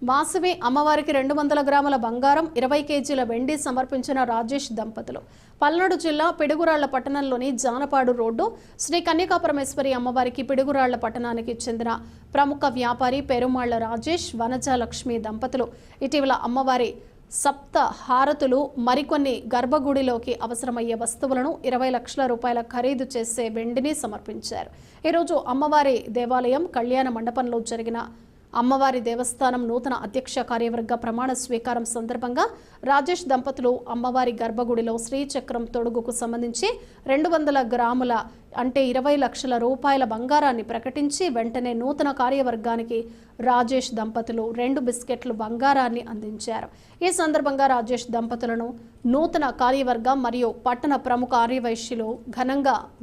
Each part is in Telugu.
వాసవి అమ్మవారికి 200 గ్రాముల బంగారం 20 కేజీల వెండి సమర్పించిన రాజేష్ దంపతులు పల్నాడు జిల్లా పిడుగురాళ్ల పట్టణంలోని జానపాడు రోడ్డు శ్రీ కన్యకాపరమేశ్వరి అమ్మవారికి పిడుగురాళ్ల పట్టణానికి చెందిన ప్రముఖ వ్యాపారి పెరుమాళ్ల రాజేష్ వనజ లక్ష్మి దంపతులు ఇటీవల అమ్మవారి సప్త హారతులు మరికొన్ని గర్భగుడిలోకి అవసరమయ్యే వస్తువులను 20 లక్షల రూపాయల ఖరీదు చేసే వెండిని సమర్పించారు. ఈరోజు అమ్మవారి దేవాలయం కళ్యాణ మండపంలో జరిగిన అమ్మవారి దేవస్థానం నూతన అధ్యక్ష కార్యవర్గ ప్రమాణ స్వీకారం సందర్భంగా రాజేష్ దంపతులు అమ్మవారి గర్భగుడిలో శ్రీచక్రం తొడుగుకు సంబంధించి 200 గ్రాముల అంటే 20 లక్షల రూపాయల బంగారాన్ని ప్రకటించి వెంటనే నూతన కార్యవర్గానికి రాజేష్ దంపతులు 2 బిస్కెట్లు బంగారాన్ని అందించారు. ఈ సందర్భంగా రాజేష్ దంపతులను నూతన కార్యవర్గం మరియు పట్టణ ప్రముఖ ఆర్యవైశ్యులు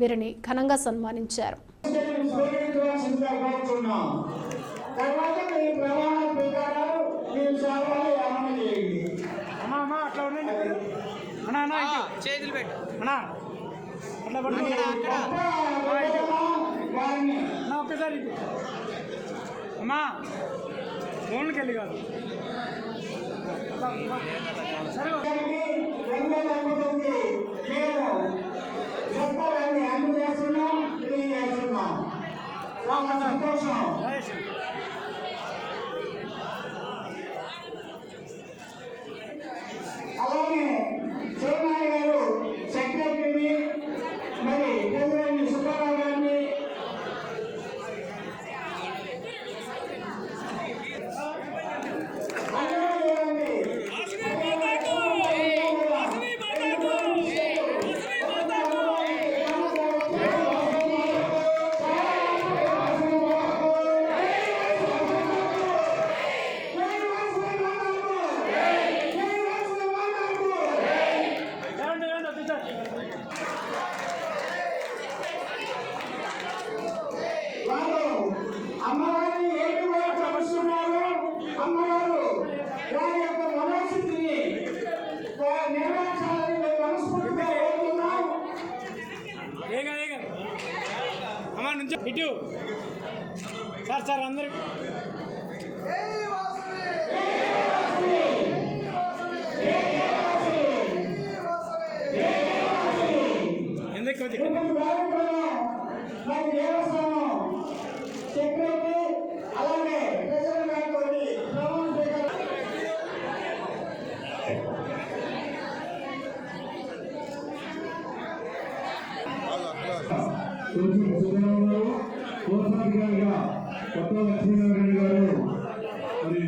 వీరిని ఘనంగా సన్మానించారు. తర్వాత మీ ప్రమాణ ప్రకారం మీరు సేవలు అమలు చేయండి. అమ్మా అట్లా ఉండండి అన్నా చేతులు పెట్టు అన్నా అట్లా పడుతుంది ఒక్కసారి అమ్మా ఫోన్కి వెళ్ళి కాదు సంతోషం. అలాగే చైర్మన్ గారు సెక్రటరీని మరి ప్రెసిడెంట్ సుబ్బారావు గారిని అమ్మవారిని ఏంటి ప్రశ్నిస్తున్నారు. అమ్మవారు వారి యొక్క మనోస్థితిని నెరవేర్చాలని మేము మనస్ఫూర్తిగా కోరుతున్నాం. అమ్మా నుంచి ఇటు సార్ అందరూ సెక్రటరీ అలాగే ప్రెసిడెంట్ గారితో కొత్త లక్ష్మీనారాయణ గారు మరి